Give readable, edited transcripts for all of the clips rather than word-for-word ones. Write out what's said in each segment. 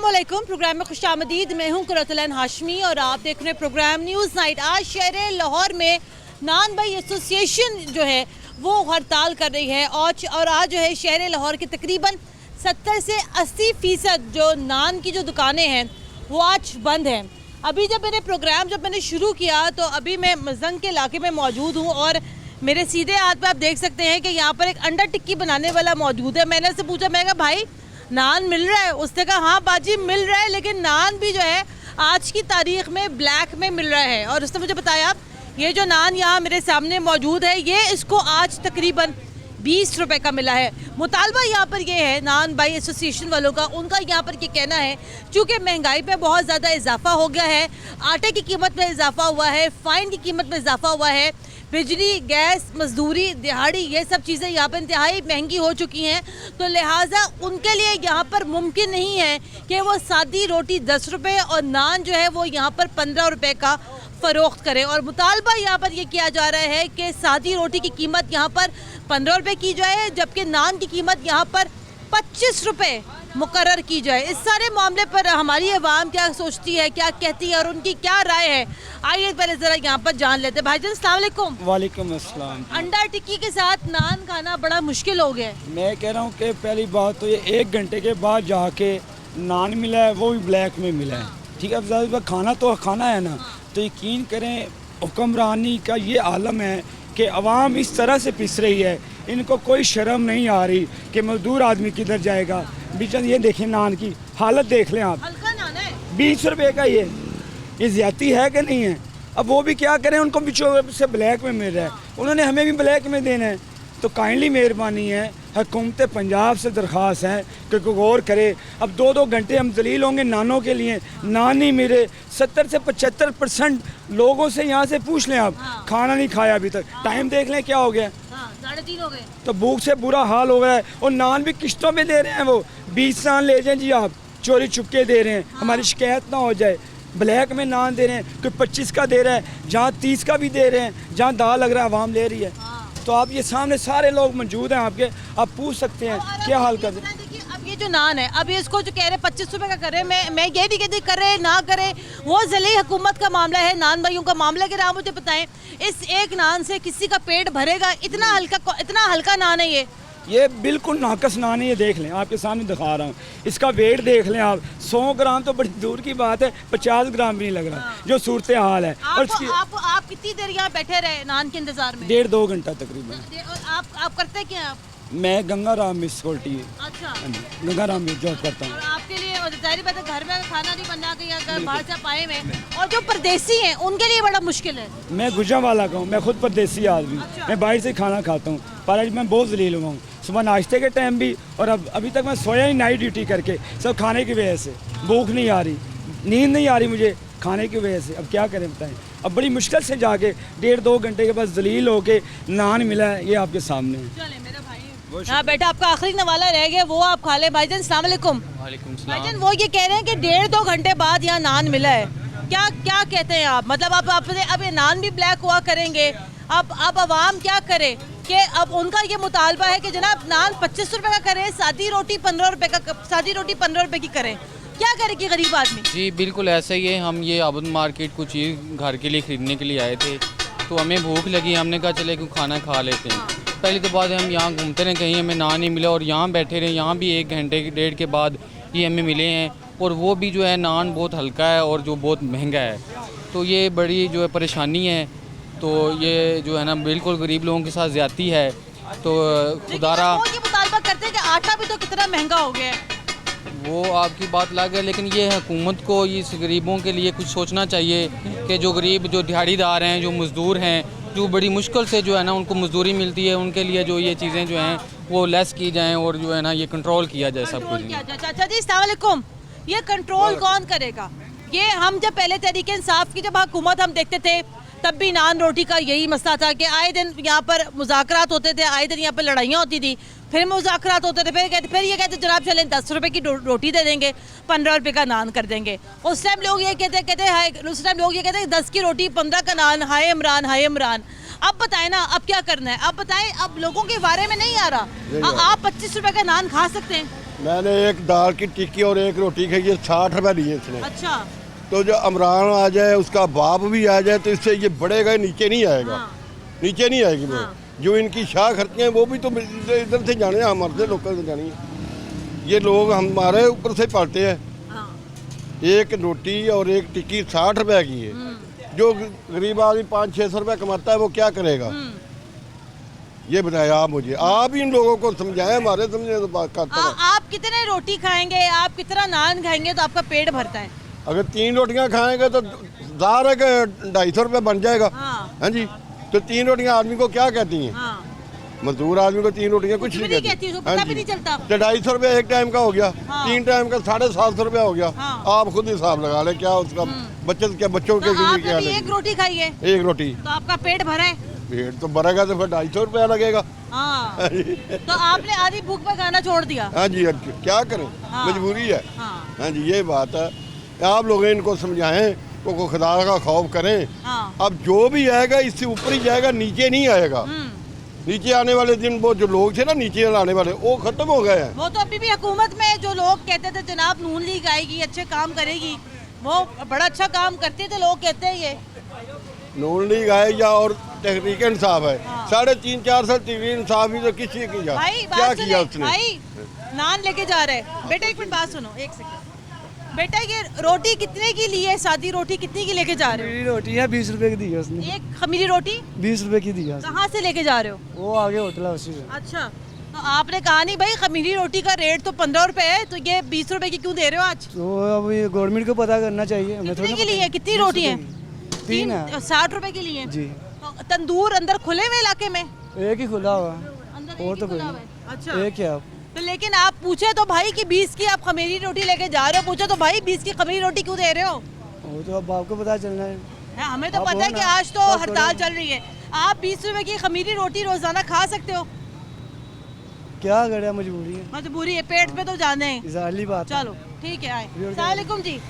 अस्सलामुअलैकुम। प्रोग्राम में खुशामदीद। मैं हूं कुरतुल हाशमी और आप देख रहे हैं प्रोग्राम न्यूज़ नाइट। आज शहर लाहौर में नान भाई एसोसिएशन जो है वो हड़ताल कर रही है और आज जो है शहर लाहौर के तकरीबन 70 से 80% जो नान की जो दुकानें हैं वो आज बंद हैं। अभी जब मैंने शुरू किया तो अभी मैं मजंग के इलाके में मौजूद हूँ और मेरे सीधे हाथ पे आप देख सकते हैं कि यहाँ पर एक अंडा टिक्की बनाने वाला मौजूद है। मैंने उससे पूछा, मैं कहा भाई नान मिल रहा है? उसने कहा हाँ बाजी मिल रहा है, लेकिन नान भी जो है आज की तारीख में ब्लैक में मिल रहा है। और उसने मुझे बताया ये जो नान यहाँ मेरे सामने मौजूद है ये इसको आज तकरीबन 20 रुपए का मिला है। मुतालबा यहाँ पर ये है नान भाई एसोसिएशन वालों का, उनका यहाँ पर ये कहना है चूँकि महंगाई पे बहुत ज़्यादा इजाफा हो गया है, आटे की कीमत में इजाफा हुआ है, फाइन की कीमत में इजाफा हुआ है, बिजली, गैस, मजदूरी, दिहाड़ी, ये सब चीज़ें यहाँ पर इंतहाई महंगी हो चुकी हैं। तो लिहाजा उनके लिए यहाँ पर मुमकिन नहीं है कि वो सादी रोटी 10 रुपये और नान जो है वो यहाँ पर 15 रुपये का फ़रोख्त करें। और मुतालबा यहाँ पर ये किया जा रहा है कि सादी रोटी की कीमत यहाँ पर 15 रुपये की जाए, जबकि नान की कीमत यहाँ पर 25 रुपये मुकर्रर की जाए। इस सारे मामले पर हमारी अवाम क्या सोचती है, क्या कहती है और उनकी क्या राय है, आइए पहले ज़रा यहाँ पर जान लेते हैं। भाईजान अस्सलाम वालेकुम। वालेकुम अस्सलाम। अंडा टिक्की के साथ नान खाना बड़ा मुश्किल हो गया है। मैं कह रहा हूँ कि पहली बात तो ये 1 घंटे के बाद जाके नान मिला है, वो भी ब्लैक में मिला है। ठीक है, अब ज़्यादा खाना तो खाना है ना, तो यकीन करें हुक्मरानी का ये आलम है कि अवाम इस तरह से पिस रही है, इनको कोई शर्म नहीं आ रही कि मजदूर आदमी किधर जाएगा। बिचन ये देखें नान की हालत देख लें आप, हल्का नान है 20 रुपये का। ये ज़्यादती है कि नहीं है? अब वो भी क्या करें, उनको बिचों से ब्लैक में मिल रहा है, उन्होंने हमें भी ब्लैक में देना है। तो काइंडली मेहरबानी है, हुकूमत पंजाब से दरख्वास्त है कि गौर करे। अब 2-2 घंटे हम जलील होंगे नानों के लिए, नान नहीं मिले। 70 से 75% लोगों से यहाँ से पूछ लें आप, खाना नहीं खाया अभी तक। टाइम देख लें क्या हो गया, 3:30 हो गए। तो भूख से बुरा हाल हो गया है। और नान भी किश्तों में दे रहे हैं, वो 20 नान ले जाएं जी आप, चोरी चुपके दे रहे हैं, हमारी शिकायत ना हो जाए। ब्लैक में नान दे रहे हैं, कोई 25 का दे रहा है, जहाँ 30 का भी दे रहे हैं, जहाँ दाल लग रहा है आवाम ले रही है। तो आप ये सामने सारे लोग मौजूद हैं आपके, आप पूछ सकते हैं क्या हाल कर रहे हैं। अब ये जो नान है, अब ये इसको जो कह रहे हैं 25 रुपए का कर रहे हैं, मैं ये नहीं कहती करे ना करे, वो ज़िले हुकूमत का मामला है, नान भाइयों का मामला। कि आप मुझे बताएं इस एक नान से किसी का पेट भरेगा? इतना हल्का नान है ये बिल्कुल नाकस नान है। ये देख लें, आपके सामने दिखा रहा हूँ, इसका वेट देख लें आप। 100 ग्राम तो बड़ी दूर की बात है, 50 ग्राम भी नहीं लग रहा जो सूरत हाल है। और आप कितनी देर यहाँ बैठे रहे नान के इंतजार में? 1.5-2 घंटा तकरीबन। और आप करते क्या आप? मैं गंगा राम में सिक्योरिटी है। अच्छा, गंगा राम में जॉब करता हूँ। आपके लिए जाहिर बात है घर में खाना नहीं बनना, कहीं अगर बाहर से आए में, और जो परदेसी हैं उनके लिए बड़ा मुश्किल है। मैं गुजरांवाला का हूँ, मैं खुद परदेसी आदमी। अच्छा। मैं बाहर से खाना खाता हूँ, पर आज मैं बहुत जलील हुआ हूँ, सुबह नाश्ते के टाइम भी, और अब अभी तक मैं सोया ही नाइट ड्यूटी करके, सब खाने की वजह से। भूख नहीं आ रही, नींद नहीं आ रही मुझे खाने की वजह से। अब क्या करें बताएं, अब बड़ी मुश्किल से जाके 1.5-2 घंटे के बाद जलील होके नान मिला है, ये आपके सामने है। हाँ बेटा, आपका आखिरी नवाला रह गया, वो आप खा ले। भाईजान अस्सलाम वालेकुम। भाईजान वो ये कह रहे हैं कि 1.5-2 घंटे बाद यहाँ नान मिला है, क्या कहते हैं आप? मतलब अब ये नान भी ब्लैक हुआ करेंगे, अब आवाम क्या करे कि अब उनका ये मुतालबा है कि जनाब नान 25 रुपए का करें, सादी रोटी 15 रुपए की करें। क्या करे कि गरीब आदमी? जी बिल्कुल ऐसा ही है। हम ये आबद मार्केट कुछ चीज़ घर के लिए ख़रीदने के लिए आए थे, तो हमें भूख लगी, हमने कहा चले क्यों खाना खा लेते हैं। पहली तो बात है हम यहाँ घूमते रहे, कहीं हमें नान नहीं मिला, और यहाँ बैठे रहे, यहाँ भी 1 घंटे 1.5 के बाद ये हमें मिले हैं, और वो भी जो है नान बहुत हल्का है और जो बहुत महंगा है। तो ये बड़ी जो है परेशानी है। तो ये जो है ना बिल्कुल गरीब लोगों के साथ ज़्यादती है। तो खुदारा वो ये मुतालबा करते हैं कि आटा भी तो कितना महंगा हो गया है। वो आपकी बात अलग है, लेकिन ये हुकूमत को इस गरीबों के लिए कुछ सोचना चाहिए कि जो गरीब, जो दिहाड़ीदार हैं, जो मज़दूर हैं, जो बड़ी मुश्किल से जो है ना उनको मजदूरी मिलती है, उनके लिए जो ये चीज़ें जो हैं वो लेस की जाएँ और जो है ना ये कंट्रोल किया जाए सब कुछ। अच्छा जी, अस्सलाम वालेकुम। ये कंट्रोल कौन करेगा? ये हम जब पहले तहरीक इंसाफ की जब हुकूमत हम देखते थे, तब भी नान रोटी का यही मसला था कि आए दिन यहाँ पर मुज़ाकरात होते थे, आए दिन यहाँ पर लड़ाइयाँ होती थी, फिर मुज़ाकरात होते थे, फिर ये कहते जनाब चलें 10 रुपये की रोटी दे देंगे, 15 रुपये का नान कर देंगे। उस टाइम लोग ये कहते 10 की रोटी 15 का नान, हाय इमरान हाय इमरान। अब बताएं ना, अब क्या करना है? अब बताएं, अब लोगों के बारे में नहीं आ रहा। आप 25 रुपए का नान खा सकते हैं? मैंने एक दाल की टिक्की और एक रोटी खाई है, 60 रुपए लिए इसने। अच्छा। तो जो इमरान आ जाए, उसका बाप भी आ जाए, तो इससे ये बढ़ेगा, नीचे नहीं आएगा। हाँ। नीचे नहीं आएगी वो। हाँ। जो इनकी शाह खर्चे हैं वो भी तो इधर से जाने हैं, हमारे लोगों से जानी है। ये लोग हमारे ऊपर से पालते हैं। हाँ। एक रोटी और एक टिक्की 60 रुपए की है। जो गरीब आदमी 500-600 रुपए कमाता है वो क्या करेगा? ये बताएं आप मुझे, आप इन लोगों को समझाएं, हमारे समझे तो बात करते हैं। आप कितने रोटी खाएंगे, आप कितना नान खाएंगे तो आपका पेट भरता है? अगर 3 रोटियां खाएंगे तो ज़ाहिर है कि 250 रुपये बन जाएगा। हाँ जी। तो 3 रोटियां आदमी को क्या कहती हैं? हाँ। मजदूर आदमी को 3 रोटियां कुछ नहीं कहती, उसको पता भी नहीं चलता। तो 250 रुपये एक टाइम का हो गया। हाँ। 3 टाइम का 750 रुपया हो गया। हाँ। आप खुद हिसाब लगा लें क्या उसका बचत, क्या बच्चों के तो लिए आपने क्या भी एक लगेगी? रोटी खाई है एक रोटी। तो आपका पेट भरा है? पेट तो भरेगा तो फिर 250 रुपया लगेगा। हाँ। तो आपने आधी भूख में खाना छोड़ दिया? हाँ जी, क्या करें? हाँ। मजबूरी है। हाँ। हाँ जी, ये बात है। आप लोग इनको समझाएं, को खुदा का खौफ करें। हाँ। अब जो भी आएगा इससे ऊपर ही जाएगा, नीचे नहीं आएगा। नीचे आने वाले दिन वो जो लोग थे ना नीचे लाने वाले, वो खत्म हो गए हैं। वो तो अभी भी हुकूमत में जो लोग कहते थे जनाब नून लीग आएगी, अच्छे काम करेगी, वो बड़ा अच्छा काम करती है, तो लोग कहते हैं ये नून लीग आए या और तहरीक इंसाफ है। हाँ। 3.5-4 साल तहरीक इंसाफ ही तो किसी किया, भाई क्या बात किया सुने, उसने? भाई नान लेके जा रहे हैं। बेटा एक मिनट बात सुनो, एक सेकंड। बेटा ये रोटी कितने की ली है? सादी रोटी कितनी की लेके जा रहे मेरी रोटी है 20 रुपए की दी है उसने। हो? एक खमीरी रोटी 20 रुपए की दी है। कहाँ से लेके जा रहे हो? वो आगे होटल है उसी से। अच्छा, तो आपने कहा नहीं भाई खमीरी रोटी का रेट तो 15 रुपए है, तो ये 20 रुपए की क्यों दे रहे हो आज? तो अब ये गवर्नमेंट को पता करना चाहिए, हमें कितने थोड़ी की ली है? कितनी रोटी है? 3 है 60 रुपए की ली है। जी। तो तंदूर अंदर खुले हुए इलाके में? एक ही खुला हुआ है। अंदर और एक तो ही कोई खुला हुआ नहीं। है। अच्छा, एक है आप। तो लेकिन आप पूछे तो भाई कि 20 की आप खमीरी रोटी लेके जा रहे हो, पूछे तो भाई 20 की खमीरी रोटी क्यों दे रहे हो? वो तो अब आपको पता चलना है। हमें तो आप पता है हो कि ना, आज तो आप हड़ताल करो। चल रही है। आप 20 रुपए की खमीरी रोटी रोजाना खा सकते हो? क्या करे, मजबूरी है, मजबूरी है, पेट पे तो जाना है। जाली बात है। चलो ठीक है, आए। अस्सलाम वालेकुम जी,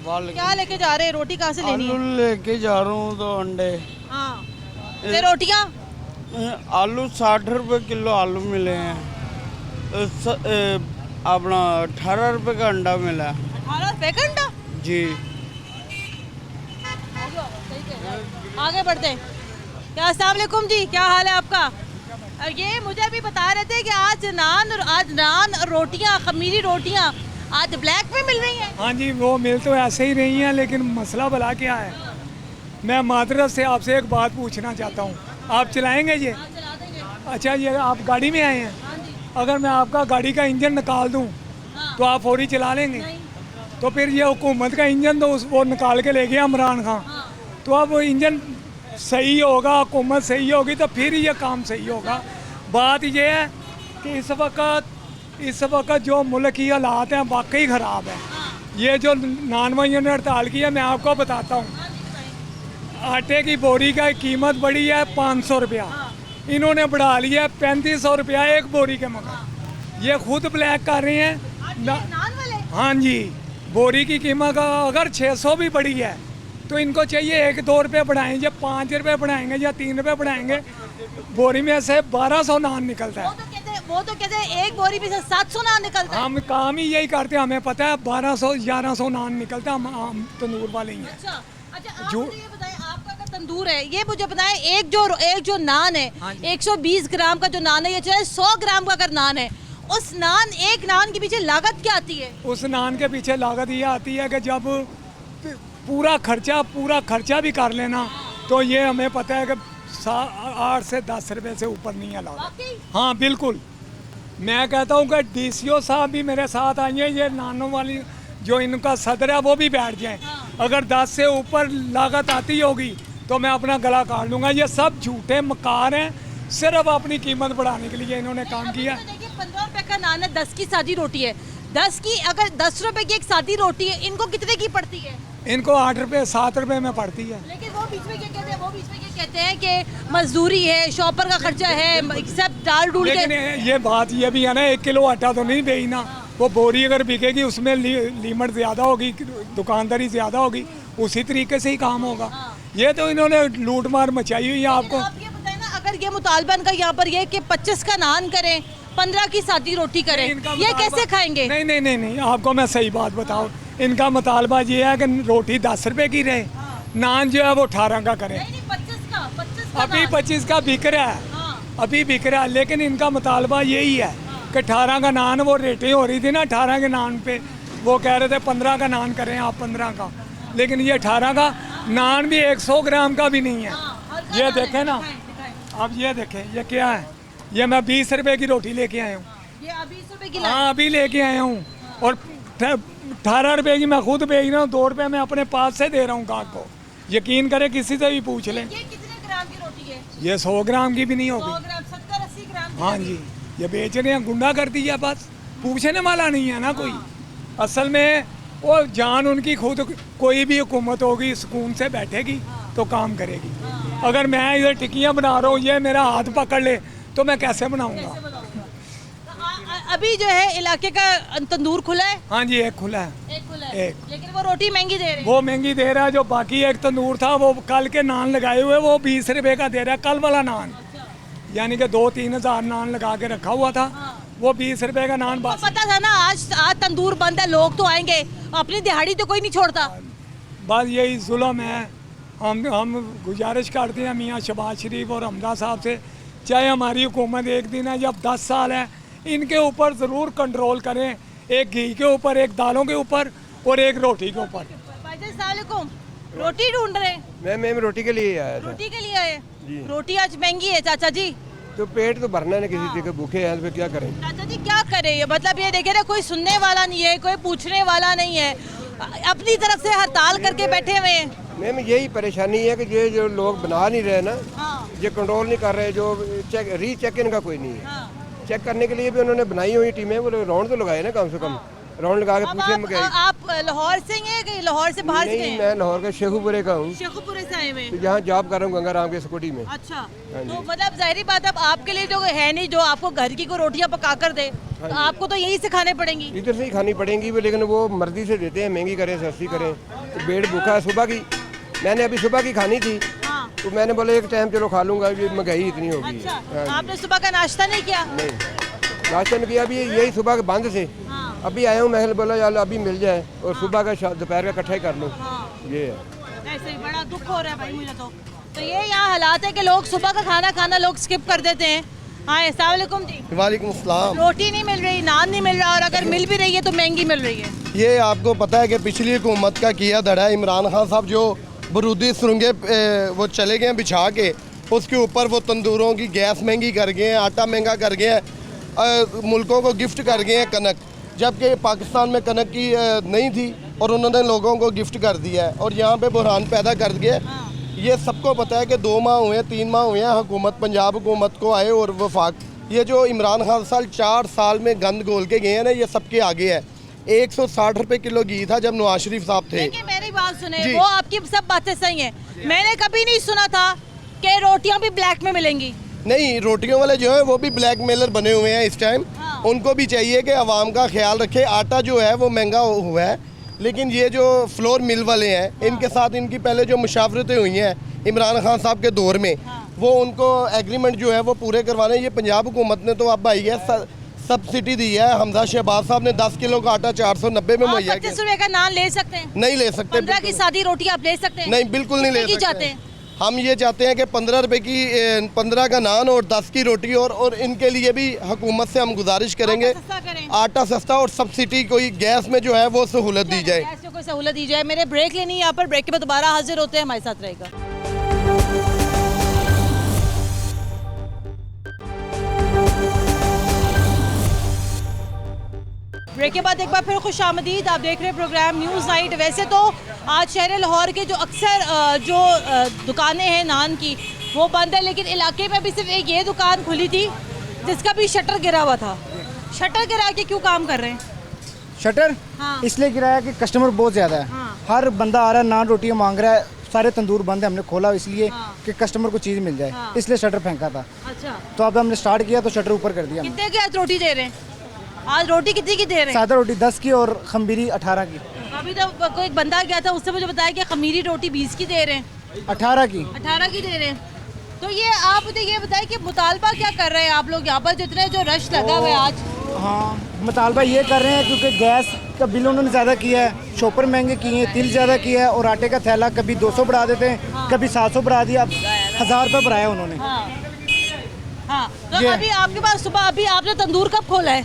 क्या लेके जा रहे हैं? रोटी कहाँ से लेनी आलू है? लेके जा रहा हूँ तो अंडे। हाँ, ते रोटियाँ? आलू 60 रुपए किलो आलू मिले हैं। अपना 18 रुपए का अंडा मिला है। 18 रुपए का अंडा? जी। आगे बढ़ते हैं। क्या अस्सलाम वालेकुम जी, क्या हाल है आपका? ये मुझे अभी बता रहे थे कि आज नान और रोटियाँ, खमीरी रोटियाँ आज ब्लैक में मिल रही हैं। हाँ जी, वो मिल तो ऐसे ही रही हैं, लेकिन मसला भला क्या है? मैं मादरत से आपसे एक बात पूछना चाहता हूँ, आप चलाएंगे ये? चला देंगे। अच्छा, ये आप गाड़ी में आए हैं, हाँ जी। अगर मैं आपका गाड़ी का इंजन निकाल दूँ हाँ। तो आप फौरी चला लेंगे? नहीं। तो फिर ये हुकूमत का इंजन तो वो निकाल के ले गया इमरान खान। हाँ। तो अब वो इंजन सही होगा, हुकूमत सही होगी तो फिर ये काम सही होगा। बात ये है कि इस वक्त जो मुल्क की हालात हैं वाकई ख़राब है। ये जो नान भाइयों ने हड़ताल की है, मैं आपको बताता हूँ, आटे की बोरी का कीमत बढ़ी है 500 रुपया, इन्होंने बढ़ा लिया है 3500 रुपया एक बोरी के मगर। ये खुद ब्लैक कर रहे हैं नान वाले? हाँ जी, बोरी की कीमत अगर 600 भी बढ़ी है तो इनको चाहिए 1-2 रुपये बढ़ाएं, या 5 रुपये बढ़ाएंगे या 3 रुपये बढ़ाएंगे, बोरी में से 1200 नान निकलता है। वो तो कहते हैं एक बोरी में से 700 नान निकलता है। हम काम ही यही करते हैं, हमें पता है 1200-1100 नान निकलता है, हम तंदूर वाले ही हैं। अच्छा, आप मुझे ये बताएं, आपका अगर तंदूर है, ये मुझे बताएं, एक जो नान है, 120 ग्राम का जो नान है, ये चाहे 100 ग्राम का अगर नान है, उस एक नान के पीछे लागत क्या आती है? उस नान के पीछे लागत ये आती है कि जब पूरा खर्चा भी कर लेना तो ये हमें पता है कि 8 से 10 रुपए से ऊपर नहीं है लागत। हाँ बिल्कुल, मैं कहता हूँ कि DCO साहब भी मेरे साथ आइए, ये नानों वाली जो इनका सदर है वो भी बैठ जाए। अगर 10 से ऊपर लागत आती होगी तो मैं अपना गला काट लूँगा। ये सब झूठे मकार हैं, सिर्फ अपनी कीमत बढ़ाने के लिए इन्होंने काम किया। 15 रुपए का नान है, 10 की सादी रोटी है, 10 रुपए की एक सादी रोटी है, इनको कितने की पड़ती है? इनको 8 रुपये 7 रुपये में पड़ती है। लेकिन वो बीच में क्या कहते हैं कि मजदूरी है, शॉपर का खर्चा है, सब डाल डूल के। लेकिन ये बात ये भी है ना, 1 किलो आटा तो नहीं बेचना, वो बोरी अगर बिकेगी उसमें लीमट ज़्यादा होगी, दुकानदारी ज़्यादा होगी, उसी तरीके से ही काम होगा। ये तो इन्होंने लूट मार मचाई हुई है। आपको आप ये बताएं ना, अगर ये मुतालबा का यहाँ पर ये कि 25 का नान करें, 15 की सादी रोटी करें, इनका ये मुतालबा- कैसे खाएंगे? नहीं नहीं नहीं नहीं, आपको मैं सही बात बताऊं, इनका मुतालबा ये है कि रोटी 10 रुपए की रहे, नान जो है वो 18 का करें। नहीं 25 का अभी नान। 25 का बिक रहा है, हाँ, अभी बिक रहा है, लेकिन इनका मुतालबा यही है कि 18 का नान, वो रेटें हो रही थी ना 18 के नान पे, वो कह रहे थे 15 का नान करें आप 15 का, लेकिन ये 18 का नान भी 100 ग्राम का भी नहीं है। हल्का ये नान है, देखें ना, दिखाएं। अब ये देखें ये क्या है, ये मैं 20 रुपए की रोटी लेके आया हूँ। ये अभी 20 रुपए की हाँ अभी लेके आया हूँ, और 18 रुपए की मैं खुद बेच रहा हूँ, 2 रुपए मैं अपने पास से दे रहा हूँ गाहक को, यकीन करें किसी से भी पूछ लें। ये कितने ग्राम की रोटी है? ये 100 ग्राम की भी नहीं 100 होगी। ग्राम, 70-80 ग्राम की हाँ होगी। जी, ये बेच रहे हैं, गुंडा कर दिया बस, पूछने वाला नहीं है ना कोई। असल में वो जान उनकी खुद, कोई भी हुकूमत होगी सुकून से बैठेगी तो काम करेगी। अगर मैं इधर टिक्कियाँ बना रहा हूँ, ये मेरा हाथ पकड़ ले तो मैं कैसे बनाऊँगा। अभी जो है इलाके का तंदूर खुला है, हाँ जी, एक खुला है, एक खुला है, एक। लेकिन वो रोटी महंगी दे रहे हैं। वो महंगी दे रहा है। जो बाकी एक तंदूर था वो कल के नान लगाए हुए, वो 20 रुपए का दे रहा है, कल वाला नान, यानी कि 2-3 हज़ार नान लगा के रखा हुआ था, वो 20 रुपए का नान तो बस। पता था ना आज तंदूर बंद है, लोग तो आएंगे, अपनी दिहाड़ी तो कोई नहीं छोड़ता। बस यही जुल्म है। हम गुजारिश करते हैं मियाँ शहबाज शरीफ और हमजा साहब से, चाहे हमारी हुकूमत एक दिन है या 10 साल है, इनके ऊपर ज़रूर कंट्रोल करें, एक घी के ऊपर, एक दालों के ऊपर और एक रोटी के ऊपर। भाईजान अस्सलाम वालेकुम, रोटी ढूंढ रहे हैं? मैं रोटी के लिए आया था। रोटी के लिए आए? रोटी आज महंगी है चाचा जी। तो पेट तो भरना है ना, किसी चीज़ के भूखे हैं तो फिर क्या करें। चाचा जी क्या करे, ये मतलब ये देखे ना, कोई सुनने वाला नहीं है, कोई पूछने वाला नहीं है, अपनी तरफ से हड़ताल करके बैठे हुए हैं। मैम यही परेशानी है कि ये जो लोग बना नहीं रहे ना, हाँ, ये कंट्रोल नहीं कर रहे, जो रीचेक इनका कोई नहीं है। हाँ। चेक करने के लिए भी उन्होंने बनाई हुई टीमें, वो राउंड तो लगाए ना, कम से कम राउंड लगा के अब पूछे मंगाई। आप लाहौर से हैं कि लाहौर से बाहर से नहीं, हैं? मैं लाहौर के शेखुपुरे का हूँ, शेखुपुरे से आए हुए हैं। तो यहाँ जॉब कर रहा हूँ गंगाराम के स्कूटी में। अच्छा, तो मतलब जाहिर बात, अब आपके लिए जो है नहीं, जो आपको घर की कोई रोटियां पका कर दे, तो आपको तो यही से खाने पड़ेंगी। इधर से ही खानी पड़ेंगी वो, लेकिन वो मर्जी से देते हैं, महंगी करें सस्ती करें। तो पेट भूखा है सुबह की, मैंने अभी सुबह की खानी थी, हाँ। तो मैंने बोला एक टाइम चलो खा लूँगा, ये महंगाई इतनी होगी। अच्छा, आपने सुबह का नाश्ता नहीं किया? नहीं, नाश्ता नहीं किया, अभी यही सुबह के बंद से हाँ। अभी आया हूँ, मैं बोला यार अभी मिल जाए, और सुबह का दोपहर का इकट्ठा ही कर लूँ। हाँ। ये है। ऐसे ही बड़ा दुख हो रहा है भाई मुझे तो ये यहाँ हालात है कि लोग सुबह का खाना लोग स्किप कर देते हैं। हाँ, अस्सलाम वालेकुम जी। वालेकुम सलाम। रोटी नहीं मिल रही, नान नहीं मिल रहा, और अगर मिल भी रही है तो महंगी मिल रही है। ये आपको पता है कि पिछली हुकूमत का किया धड़ा है, इमरान खान साहब जो बरूदी सुरंगे वो चले गए हैं बिछा के, उसके ऊपर वो तंदूरों की गैस महंगी कर गए हैं, आटा महंगा कर गए हैं, मुल्कों को गिफ्ट कर गए हैं कनक, जबकि पाकिस्तान में कनक की नहीं थी और उन्होंने लोगों को गिफ्ट कर दिया है और यहाँ पे बुरहान पैदा कर दिया है। ये सबको पता है कि 2 माह हुए, 3 माह हुए हैं हुकूमत, पंजाब हुकूमत को आए, और वफाक ये जो इमरान खान साल 4 साल में गंद घोल के गए हैं ना, ये सबके आगे है। 160 रुपए किलो घी था जब नवाज शरीफ साहब थे। देखिए मेरी बात सुने, जी। वो आपकी सब बातें सही हैं, मैंने कभी नहीं सुना था कि रोटियां भी ब्लैक में मिलेंगी। नहीं, रोटियों वाले जो है वो भी ब्लैक मेलर बने हुए हैं इस टाइम। हाँ। उनको भी चाहिए कि आवाम का ख्याल रखे। आटा जो है वो महंगा हुआ है, लेकिन ये जो फ्लोर मिल वाले हैं इनके साथ इनकी पहले जो मुशावरतें हुई हैं इमरान खान साहब के दौर में, वो उनको एग्रीमेंट जो है वो पूरे करवाने। ये पंजाब हुकूमत ने तो अब आई है सब्सिडी दी है। हमजा शहबाज साहब ने 10 किलो का आटा 490 में मुहैया 25 रुपए का नान ले सकते हैं, नहीं ले सकते। 15 की सादी रोटी आप ले सकते हैं? नहीं, बिल्कुल नहीं ले कितने की सकते। चाहते हैं? हम ये चाहते हैं कि 15 रुपए की 15 का नान और 10 की रोटी, और इनके लिए भी हुकूमत से हम गुजारिश करेंगे आटा सस्ता करें। आटा सस्ता और सब्सिडी कोई गैस में जो है वो सहूलत दी जाए। ऐसे कोई सहूलत दी जाए। मेरे ब्रेक लेनी है यहाँ पर, ब्रेक के बाद दोबारा हाजिर होते हैं, हमारे साथ रहेगा। ब्रेक के बाद एक बार फिर खुश आमदीद, आप देख रहे हैं प्रोग्राम न्यूज़ नाइट। वैसे तो आज शहर लाहौर के जो अक्सर जो दुकानें हैं नान की वो बंद है, लेकिन इलाके में भी सिर्फ एक ये दुकान खुली थी जिसका भी शटर गिरा हुआ था। शटर गिरा के क्यों काम कर रहे हैं? शटर हाँ। इसलिए गिराया कि कस्टमर बहुत ज़्यादा है। हाँ। हर बंदा आ रहा है, नान रोटियाँ मांग रहा है, सारे तंदूर बंद है, हमने खोला इसलिए हाँ। कि कस्टमर को चीज़ मिल जाए। हाँ। इसलिए शटर फेंका था। अच्छा, तो अब हमने स्टार्ट किया तो शटर ऊपर कर दिया हमने। कितने की आज रोटी दे रहे हैं? आज रोटी कितनी की दे रहे हैं? सादा रोटी 10 की और खमीरी 18 की। अभी तो कोई बंदा गया था, उससे मुझे बताया कि खमीरी रोटी 20 की दे रहे हैं, 18 की 18 की दे रहे हैं। तो ये आप मुझे ये बताएं कि मुतालबा क्या कर रहे हैं आप लोग यहाँ पर, जितने जो रश लगा हुआ है आज? हाँ, मुतालबा ये कर रहे हैं क्योंकि गैस का बिल उन्होंने ज़्यादा किया है, शॉपर महंगे किए हैं, तिल ज़्यादा किया है और आटे का थैला कभी 200 बढ़ा देते हैं, कभी 700 बढ़ा दिया, अब 1000 रुपये बढ़ाया उन्होंने। हाँ हाँ, तो ये- अभी आपके पास सुबह अभी आपने तंदूर कब खोला है?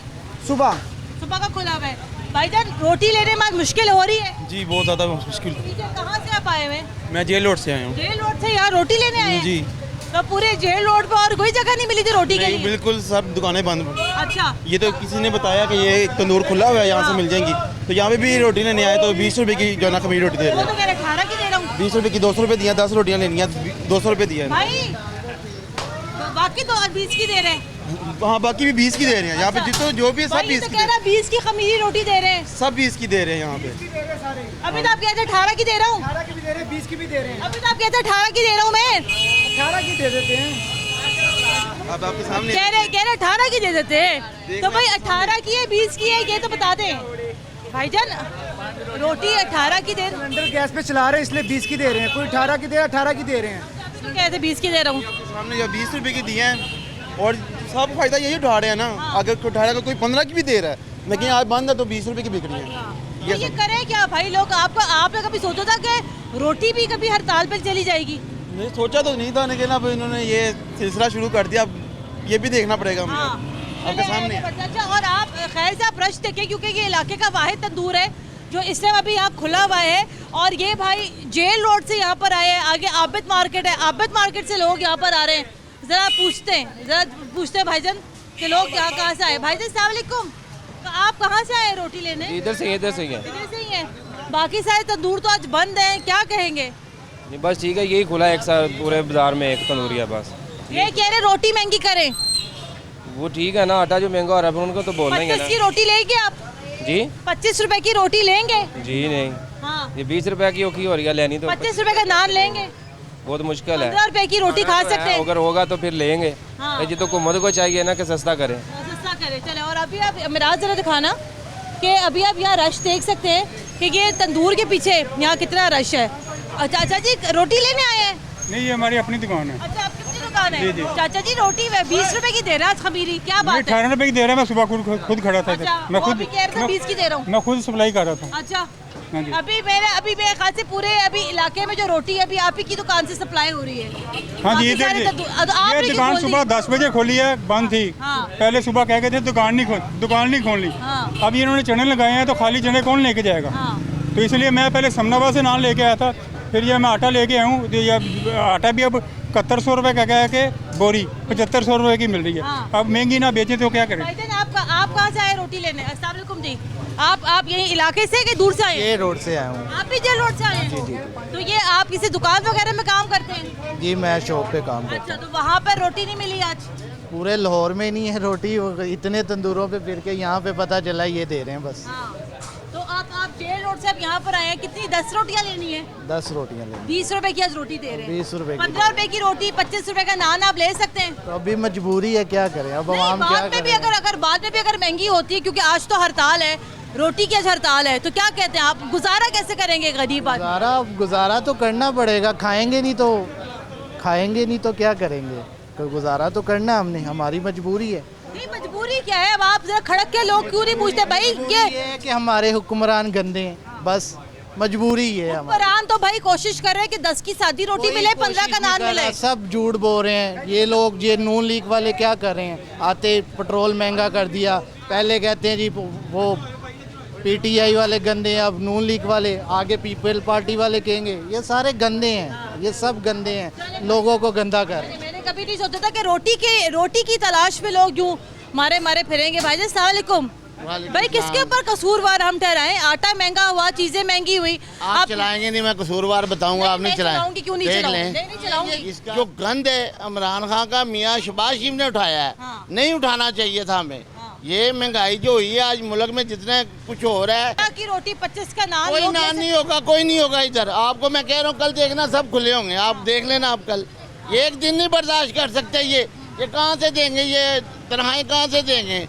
सुबह सुबह का खुला हुआ है। भाईजान रोटी लेने में आज मुश्किल हो रही है? जी बहुत ज़्यादा मुश्किल। कहाँ से आप आए हुए? मैं जेल रोड से आया हूँ। जेल रोड से यहाँ रोटी लेने आए हैं? जी। तो पूरे जेल रोड पर और कोई जगह नहीं मिली थी रोटी के नहीं, लिए? बिल्कुल सब दुकानें बंद। अच्छा, ये तो किसी ने बताया कि ये एक तंदूर खुला हुआ है, यहाँ से मिल जाएंगी। तो यहाँ पे भी रोटी लेने आए तो 20 रुपए की जो ना खमीर रोटी दे वो रहे तो हैं। कह रहे 18 की दे रहा हूँ। 20 रुपए की 200 रुपए दिया, 10 रोटियाँ लेनी है, 200 रुपए दिया है। भाई बाकी तो 20 की दे रहे हैं। हाँ, बाकी भी 20 की दे रहे हैं यहाँ पे, जितो जो भी है सब भाई 20 तो की कह रहा 20 की खमीरी रोटी दे रहे हैं। सब 20 की दे रहे हैं यहाँ पे। अभी तो आप कहते 18 की दे रहा हूँ। 18 की भी दे रहे हैं, 20 की भी दे रहे हैं, अभी तो आप कहते 18 की दे रहा हूँ मैं। 18 की दे देते हैं। अब आपके सामने कह रहे 18 की दे देते हैं। तो भाई 18 की है 20 की है ये तो बता दें भाईजान। रोटी 18 की दे, सिलेंडर गैस पे चला रहे हैं इसलिए 20 की दे रहे हैं, कोई 18 की दे 18 की दे रहे हैं। तो कहते 20 की दे रहा हूँ। सामने जो 20 रुपए की दिए हैं और सब फायदा यही उठा रहे हैं ना। अगर उठा रहा कोई 15 की भी दे रहा है, लेकिन आज बंद है तो 20 रुपए की बिक रही है। तो ये करें क्या भाई लोग? आपने कभी सोचा था कि रोटी भी कभी हड़ताल पे चली जाएगी? नहीं सोचा तो नहीं था, लेकिन अब इन्होंने ये सिलसिला शुरू कर दिया। अब ये भी देखना पड़ेगा हमें। आपके सामने अच्छा, और आप खैर से आप रश देखें क्योंकि ये इलाके का वाहिद तंदूर है जो इस टाइम अभी यहाँ खुला हुआ है। और ये भाई जेल रोड से यहाँ पर आए हैं, आगे आबिद मार्केट है, आबिद मार्केट से लोग यहाँ पर आ रहे हैं। ज़रा पूछते हैं भाईजान कि लोग यहाँ कहाँ से आए। भाईजान अस्सलाम वालेकुम, तो आप कहाँ से आए रोटी लेने? इधर से ही है। इधर से ही हैं। बाकी सारे तंदूर तो आज बंद हैं, क्या कहेंगे? नहीं बस ठीक है, यही खुला है एक साथ पूरे बाजार में एक तंदूरी है बस। ये कह रहे रोटी महंगी करें। वो ठीक है ना, आटा जो महंगा हो रहा है उनको तो बोलना ही है 25 की ना। रोटी लेंगे आप? जी 25 रुपए की रोटी लेंगे? जी नहीं, हाँ, ये 20 रुपए की औखी हो रही है लेनी तो 25 रुपए का नान लेंगे? बहुत मुश्किल है। 15 रुपए की रोटी खा सकते हैं? अगर होगा तो फिर लेंगे। हाँ। ये तो हुकूमत को चाहिए ना कि सस्ता करें। सस्ता करें। चले, और अभी आप मिराज जरा दिखाना कि अभी आप यहाँ रश देख सकते हैं कि ये तंदूर के पीछे यहाँ कितना रश है। अच्छा अच्छा जी, रोटी लेने आए हैं? नहीं, ये हमारी अपनी दुकान है। अच्छा, आपकी अपनी दुकान है? चाचा जी रोटी 20 रुपए की दे रहा है खमीरी, क्या बात है? 18 रुपए की दे रहा है। मैं सुबह खुद खड़ा था। अच्छा, मैं वो खुद अभी कह रहे थे 20 की दे रहा हूँ। मैं खुद सप्लाई कर रहा था। अच्छा, हाँ जी। अभी मेरे ख्याल से पूरे अभी इलाके में जो रोटी है अभी आप ही की दुकान से सप्लाई हो रही है। हाँ जी, बाकी सारे आप ये ही की दुकान खोल दी। सुबह 10 बजे खोली है, बंद थी। हाँ। पहले सुबह कह गए थे दुकान नहीं खोली। हाँ। अब इन्होंने चने लगाए हैं तो खाली चने कौन लेके जाएगा? हाँ। तो इसलिए मैं पहले समनाबाद से नान लेके आया था, फिर ये मैं आटा लेके आया हूँ। तो ये आटा भी अब 7100 रुपये का कह के बोरी 7500 रुपये की मिल रही है। हाँ। अब महंगी ना बेचे तो क्या करें? भाईजान आप कहाँ से आए रोटी लेने? अस्सलाम वालेकुम जी, आप यही इलाके से कि दूर से आए? ये रोड से आया हूँ आप भी जेल रोड से आए हैं? तो ये आप किसी दुकान वगैरह में काम करते हैं? जी, मैं शॉप पे काम अच्छा, तो वहाँ पर रोटी नहीं मिली आज? पूरे लाहौर में नहीं है रोटी, इतने तंदूरों पे फिर के यहाँ पे पता चला ये दे रहे हैं बस। हाँ। तो आप जेल रोड से आप यहाँ पर आए हैं, कितनी 10 रोटियाँ लेनी है? 10 रोटियाँ लेंगे। 20 रुपए की आज रोटी दे रहे हैं। 20 रुपए की। 15 रुपए की रोटी, 25 रुपए का नान आप ले सकते हैं? तो अभी मजबूरी है, क्या करें अब नहीं, आवाम क्या बाद में भी करें। अगर बाद में भी अगर महंगी होती है, क्योंकि आज तो हड़ताल है, रोटी की आज हड़ताल है, तो क्या कहते हैं आप गुजारा कैसे करेंगे गरीब आदमी? गुजारा तो करना पड़ेगा, खाएंगे नहीं तो क्या करेंगे? तो गुजारा तो करना हमने, हमारी मजबूरी है। नहीं, मजबूरी क्या है? अब आप जरा खड़क के लोग क्यों नहीं पूछते भाई? ये है कि हमारे हुक्मरान गंदे हैं, बस मजबूरी है हमारी। हुक्मरान तो भाई कोशिश कर रहे हैं कि 10 की सादी रोटी मिले, 15 का नान मिले। सब झूठ बोल रहे हैं ये लोग। ये नून लीग वाले क्या कर रहे हैं? आते पेट्रोल महंगा कर दिया, पहले कहते हैं जी वो पीटीआई वाले गंदे हैं, अब नून लीग वाले, आगे पीपल पार्टी वाले कहेंगे। ये सारे गंदे हैं, ये सब गंदे हैं, लोगों को गंदा कर रहे हैं। मैंने कभी नहीं सोचा था कि रोटी की तलाश में लोग यूं मारे फिरेंगे। भाई अस्सलाम वालेकुम। भाई किसके ऊपर कसूरवार हम ठहराएं? आटा महंगा हुआ, चीजें महंगी हुई। आप चलाएंगे नहीं, मैं कसूरवार बताऊंगा। आप नहीं चलाएंगे, क्यों नहीं चलाऊंगी? नहीं चलाऊंगी। इसका जो गंद है इमरान खान का मियां शहबाज शरीफ ने उठाया है। हाँ। नहीं उठाना चाहिए था हमें। ये महंगाई जो हुई है आज मुल्क में, जितने कुछ हो रहा है, की रोटी 25 का नान, कोई लोग नान जैसे- नहीं होगा, कोई नहीं होगा इधर। आपको मैं कह रहा हूँ, कल देखना सब खुले होंगे, आप देख लेना। आप कल एक दिन नहीं बर्दाश्त कर सकते। ये कहाँ से देंगे? ये तनख्वाहें कहाँ से देंगे?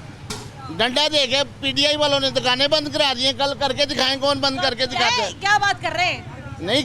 डंडा देके पीटीआई वालों ने दुकानें बंद करा दी हैं। कल करके दिखाएं, कौन बंद करके दिखाते हैं? क्या बात कर रहे हैं? नहीं,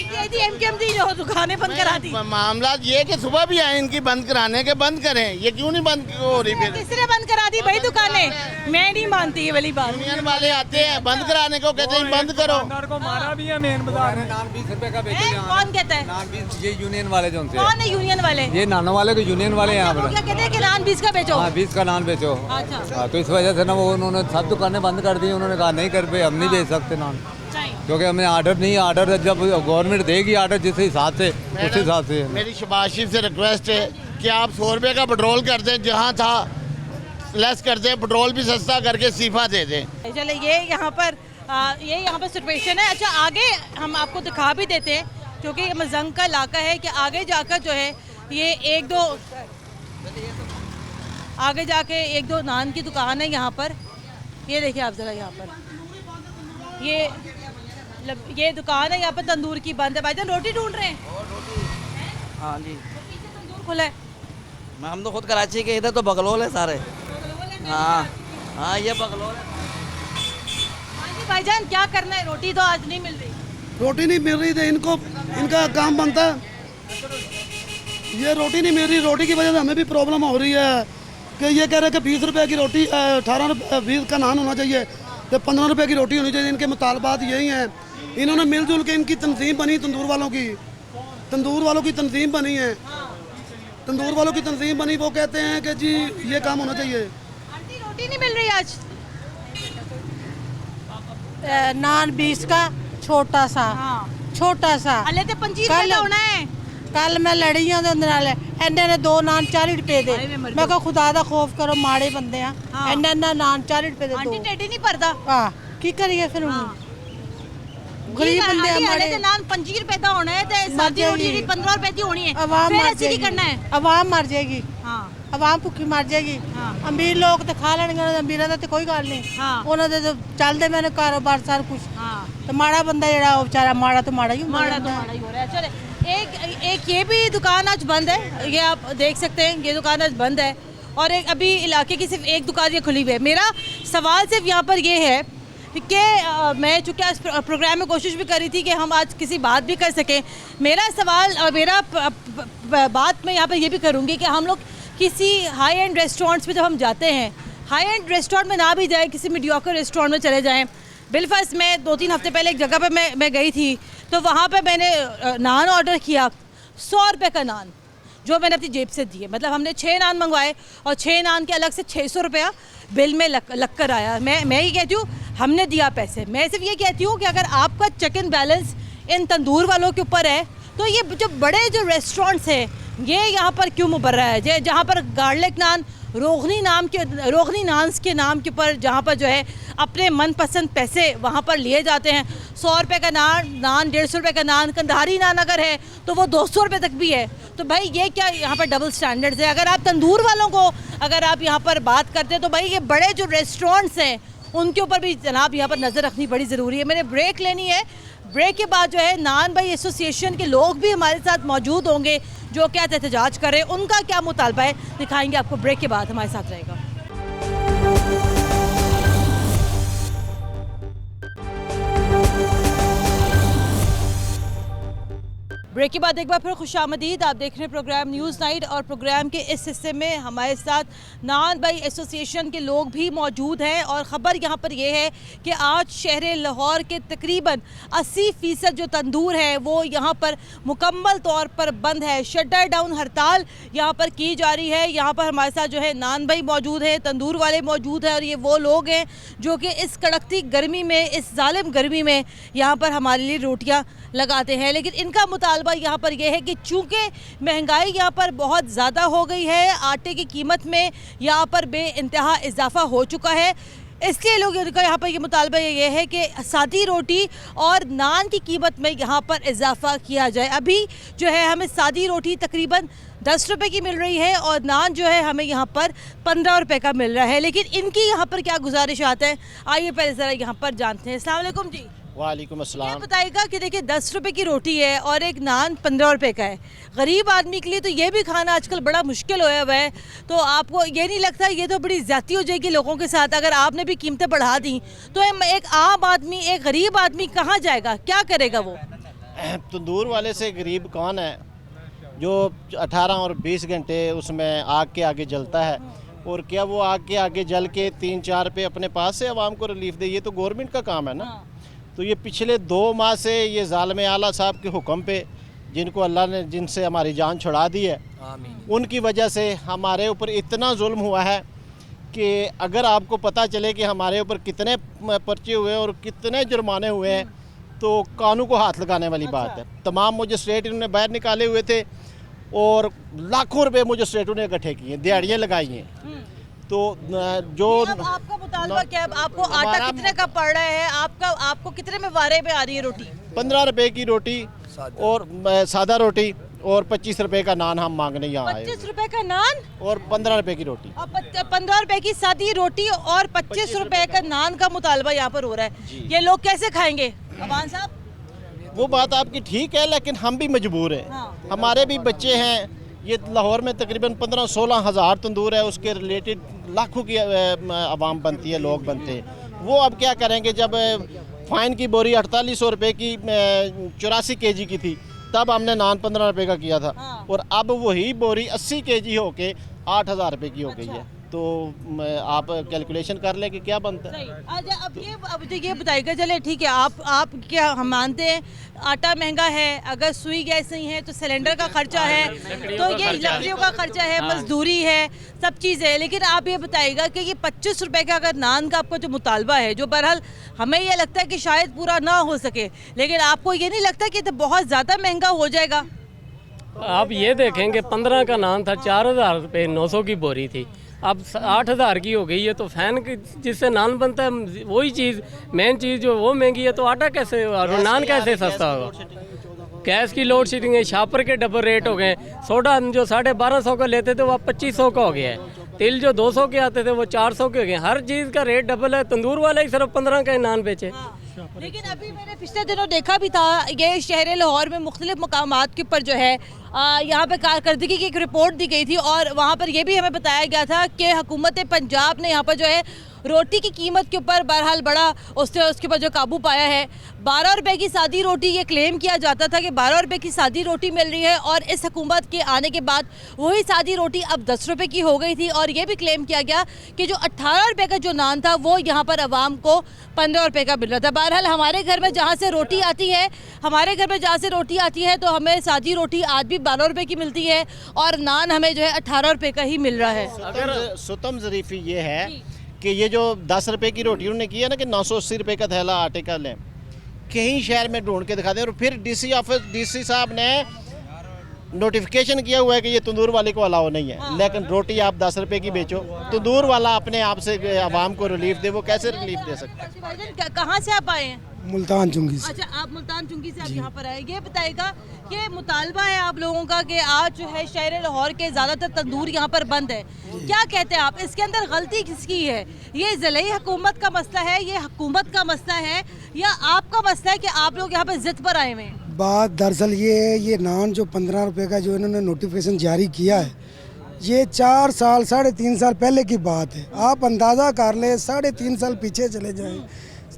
एमकेएमडी जो दुकानें बंद करा दी। मामला ये कि सुबह भी आए इनकी बंद कराने के, बंद करें, ये क्यों नहीं बंद हो रही? फिर किसने बंद करा दी भाई दुकानें? मैं नहीं मानती ये वाली बात। यूनियन वाले आते हैं बंद कराने को, कहते हैं बंद करो। को मारा भी है मेन बाजार में। नान 20 रुपए का कौन कहता है? नान 20 ये यूनियन वाले जो होते कौन है यूनियन वाले? ये नानों वाले को यूनियन वाले यहाँ वो पर। क्या कहते हैं कि नान 20 का बेचो? हाँ 20 का नान बेचो। अच्छा तो इस वजह से ना वो उन्होंने सब दुकानें बंद कर दी। उन्होंने कहा नहीं कर पे हम नहीं बेच सकते नान, क्योंकि हमें आर्डर नहीं, आर्डर जब गवर्नमेंट देगी आर्डर जिस हिसाब से उस हिसाब से। मेरी शबाशी से रिक्वेस्ट है कि आप 100 रुपये का पेट्रोल कर दें, जहाँ था लेस कर दें, पेट्रोल भी सस्ता करके इस्तीफा दे दें। चले ये यहाँ पर सिचुएशन है। अच्छा आगे हम आपको दिखा भी देते हैं, क्योंकि ये मजंग का इलाका है कि आगे जाकर जो है ये आगे जाके एक दो नान की दुकान है यहाँ पर। ये देखिए आप ज़रा यहाँ पर ये दुकान है यहाँ पर तंदूर की बंद है। भाईजान रोटी ढूंढ रहे हैं? हाँ जी, पीछे तंदूर खुला है। हम तो खुद कराची के, इधर तो बगलोल है सारे। हाँ हाँ ये बगलोल है। हाँ जी भाईजान क्या करना है? रोटी तो आज नहीं मिल रही। रोटी नहीं मिल रही थी इनको, इनका काम बनता है, ये रोटी नहीं मिल रही। रोटी की वजह से हमें भी प्रॉब्लम हो रही है कि ये कह रहे हैं कि 20 रुपए की रोटी, 18 रुपये 20 का नान होना चाहिए, तो 15 रुपए की रोटी होनी चाहिए। इनके मुतालबात यही हैं। इन्होंने मिलजुल के इनकी तंजीम बनी, तंदूर वालों की तंजीम बनी है। तंदूर वालों की तंजीम बनी, वो कहते हैं कि जी ये काम होना चाहिए। आंटी रोटी नहीं मिल रही आज? नान 20 का छोटा सा हले तो 25 रुपए का होना है। कल मैं लड़ी हाँ इन्हें ने 2 नान 40 रुपए दे। मैं कहा खुदा दा खौफ करो, माड़े बंदे हैं। इन्हें नान 40 रुपए दे। आंटी टेढ़ी नहीं पड़ता? हाँ की करिए फिर गरीब बंदे हमारे नान 25 रुपए का होना है, तो सादी रोटी 15 रुपए की होनी है। अवाम मर जाएगी, करना है अवाम मर जाएगी। हाँ अवाम भुखी मर जाएगी। अमीर लोग तो खा लेंगे, अमीरों का तो कोई गल नहीं। उन्होंने तो चलते मैंने कारोबार सारा कुछ। तो माड़ा बंदा जरा बेचारा माड़ा तो माड़ा ही हो रहा है। चले एक ये भी दुकान आज बंद है, ये आप देख सकते हैं, ये दुकान आज बंद है। और एक अभी इलाके की सिर्फ एक दुकान ये खुली हुई है। मेरा सवाल सिर्फ यहाँ पर ये है कि मैं चूँकि आज प्रोग्राम में कोशिश भी करी थी कि हम आज किसी बात भी कर सकें। मेरा सवाल और मेरा बात मैं यहाँ पर ये भी करूँगी कि हम लोग किसी हाई एंड रेस्टोरेंट्स में जब हम जाते हैं, हाई एंड रेस्टोरेंट में ना भी जाए, किसी मीडियोकर रेस्टोरेंट में चले जाएँ। बिलफर्स्ट मैं 2-3 हफ्ते पहले एक जगह पे मैं गई थी, तो वहाँ पे मैंने नान ऑर्डर किया, 100 रुपये का नान जो मैंने अपनी जेब से दिए। मतलब हमने 6 नान मंगवाए और 6 नान के अलग से 600 रुपया बिल में लग कर आया। मैं ये कहती हूँ हमने दिया पैसे। मैं सिर्फ ये कहती हूँ कि अगर आपका चेक इन बैलेंस इन तंदूर वालों के ऊपर है, तो ये जो बड़े जो रेस्टोरेंट्स हैं ये यहाँ पर क्यों मुबर रहा है? जहाँ पर गार्लिक नान, रोगनी नान्स के नाम के ऊपर जहाँ पर जो है अपने मनपसंद पैसे वहाँ पर लिए जाते हैं। 100 रुपये का नान 150 रुपये का नान, कंधारी नान अगर है तो वो 200 रुपये तक भी है। तो भाई ये क्या यहाँ पर डबल स्टैंडर्ड्स है? अगर आप तंदूर वालों को अगर आप यहाँ पर बात करते हैं, तो भाई ये बड़े जो रेस्टोरेंट्स हैं उनके ऊपर भी जनाब यहाँ पर नज़र रखनी बड़ी ज़रूरी है। मैंने ब्रेक लेनी है, ब्रेक के बाद जो है नान भाई एसोसिएशन के लोग भी हमारे साथ मौजूद होंगे जो क्या एहतजाज करें, उनका क्या मुतालबा है दिखाएंगे आपको। ब्रेक के बाद हमारे साथ रहेगा। ब्रेक के बाद एक बार फिर खुशामदीद। आप देख रहे हैं प्रोग्राम न्यूज़ नाइट और प्रोग्राम के इस हिस्से में हमारे साथ नान भाई एसोसिएशन के लोग भी मौजूद हैं। और ख़बर यहाँ पर यह है कि आज शहर लाहौर के तकरीबन 80% जो तंदूर है वो यहाँ पर मुकम्मल तौर पर बंद है। शटर डाउन हड़ताल यहाँ पर की जा रही है। यहाँ पर हमारे साथ जो है नान भाई मौजूद है, तंदूर वाले मौजूद हैं, और ये वो लोग हैं जो कि इस कड़कती गर्मी में, इस जालिम गर्मी में यहाँ पर हमारे लिए रोटियाँ लगाते हैं। लेकिन इनका मुतालबा यहाँ पर यह है कि चूँकि महंगाई यहाँ पर बहुत ज़्यादा हो गई है, आटे की कीमत में यहाँ पर बेइंतहा इजाफा हो चुका है, इसलिए लोग का यहाँ पर ये मुतालबा ये है कि सादी रोटी और नान की कीमत में यहाँ पर इजाफा किया जाए। अभी जो है हमें सादी रोटी तकरीबन 10 रुपये की मिल रही है और नान जो है हमें यहाँ पर 15 रुपये का मिल रहा है। लेकिन इनकी यहाँ पर क्या गुजारिशात हैं, आइए पहले ज़रा यहाँ पर जानते हैं। अस्सलाम वालेकुम जी। वालेकुम अस्सलाम। ये बताइएगा कि देखिए 10 रुपये की रोटी है और एक नान 15 रुपये का है। गरीब आदमी के लिए तो ये भी खाना आजकल बड़ा मुश्किल होया हुआ है। तो आपको ये नहीं लगता ये तो बड़ी ज़्यादती हो जाएगी लोगों के साथ? अगर आपने भी कीमतें बढ़ा दी तो एक आम आदमी, एक गरीब आदमी कहाँ जाएगा, क्या करेगा वो? तंदूर वाले से गरीब कौन है जो 18 और 20 घंटे उसमें आग के आगे जलता है, और क्या वो आग के आगे जल के 3-4 पे अपने पास से आवाम को रिलीफ दे? ये तो गवर्नमेंट का काम है ना। तो ये पिछले 2 माह से ये ज़ालिम आला साहब के हुक्म पे, जिनको अल्लाह ने जिनसे हमारी जान छुड़ा दी है, उनकी वजह से हमारे ऊपर इतना जुल्म हुआ है कि अगर आपको पता चले कि हमारे ऊपर कितने पर्चे हुए और कितने जुर्माने हुए हैं तो कानून को हाथ लगाने वाली बात है। तमाम मजिस्ट्रेट इन्होंने बाहर निकाले हुए थे और लाखों रुपए मजिस्ट्रेटों ने इकट्ठे किए, दिहाड़ियाँ लगाई हैं। तो जो अब आपका मुतालबा क्या है? आपको आटा कितने का पड़ रहा है? आपको कितने में वारे पे आ रही है रोटी? 15 रुपए की रोटी और सादा रोटी और 25 रुपए का नान हम मांगने यहाँ आए। 25 रुपए का नान और 15 रुपए की रोटी, और 15 रुपए की सादी रोटी और 25 रुपए का नान का मुतालबा यहाँ पर हो रहा है। ये लोग कैसे खाएंगे अवान साहब? वो बात आपकी ठीक है, लेकिन हम भी मजबूर हैं। हमारे भी बच्चे हैं। ये लाहौर में तकरीबन 15-16 हज़ार तंदूर है, उसके रिलेटेड लाखों की आवाम बनती है, लोग बनते हैं। वो अब क्या करेंगे? जब फ़ाइन की बोरी 4800 रुपये की 84 kg की थी, तब हमने नान 15 रुपये का किया था, और अब वही बोरी 80 kg होके 8000 रुपये की हो गई है। तो आप कैलकुलेशन कर लें कि क्या बनता है। अच्छा, अब ये बताइएगा, चले ठीक है, आप क्या हम मानते हैं आटा महंगा है, अगर सुई गैस नहीं है तो सिलेंडर का खर्चा है, तो ये लकड़ियों का खर्चा है, मजदूरी है, सब चीज़ है। लेकिन आप ये बताइएगा कि ये 25 रुपए का अगर नान का आपका जो मुतालबा है, जो बहरहाल हमें ये लगता है कि शायद पूरा ना हो सके, लेकिन आपको ये नहीं लगता कि तो बहुत ज़्यादा महंगा हो जाएगा? आप ये देखेंगे 15 का नान था, 4000 रुपये 900 की बोरी थी, अब 8000 की हो गई है। तो फैन की जिससे नान बनता है वही चीज़, मेन चीज़ जो वो महंगी है, तो आटा कैसे और नान कैसे सस्ता होगा? गैस की लोड शेडिंग है, शापर के डबल रेट हो गए, सोडा जो 1250 का लेते थे वो 2500 का हो गया है, तिल जो 200 के आते थे वो 400 के हो गए, हर चीज़ का रेट डबल है। तंदूर वाला ही सिर्फ 15 का नान बेचे। लेकिन अभी मैंने पिछले दिनों देखा भी था, ये शहर लाहौर में मुख्तलिफ मकामात के ऊपर जो है यहाँ पे कारकर्दगी की एक रिपोर्ट दी गई थी, और वहाँ पर यह भी हमें बताया गया था कि हुकूमत पंजाब ने यहाँ पर जो है रोटी की कीमत के ऊपर बहरहाल बड़ा उसके ऊपर जो काबू पाया है। 12 रुपए की सादी रोटी, ये क्लेम किया जाता था कि 12 रुपए की सादी रोटी मिल रही है, और इस हुकूमत के आने के बाद वही सादी रोटी अब 10 रुपए की हो गई थी। और ये भी क्लेम किया गया कि जो 18 रुपए का जो नान था वो यहाँ पर आवाम को 15 रुपए का मिल रहा था। बहरहाल हमारे घर में जहाँ से रोटी आती है तो हमें सादी रोटी आज भी 12 रुपए की मिलती है, और नान हमें जो है 18 रुपए का ही मिल रहा है। अगर सुतम ज़रीफ़ी ये है कि ये जो 10 रुपए की रोटी उन्होंने की है ना कि 980 रुपए का थैला आटे का लें, कहीं शहर में ढूंढ के दिखा दें। और फिर डीसी साहब ने नोटिफिकेशन किया हुआ है कि ये तंदूर वाले को अलाउ नहीं है, लेकिन रोटी आप 10 रुपए की बेचो, तंदूर वाला अपने आप से आवाम को रिलीफ दे, वो कैसे रिलीफ दे सकता है? कहाँ से आप आए हैं? मुल्तान चुंगी से। अच्छा, आप मुल्तान चुंगी से आप यहाँ पर आए। ये बताएगा कि मुतालबा है आप लोगों का कि आज जो है शहर लाहौर के ज़्यादातर तंदूर यहाँ पर बंद है, क्या कहते हैं आप? इसके अंदर गलती किसकी है? ये ज़िले हुकूमत का मसला है, ये हुकूमत का मसला है, या आपका मसला है कि आप लोग यहाँ पर ज़िद पर आए हुए हैं? बात दरअसल ये नान जो 15 रुपए का जो इन्होंने नोटिफिकेशन जारी किया है, ये 4 साल 3.5 साल पहले की बात है। आप अंदाज़ा कर ले, 3.5 साल पीछे चले जाएं,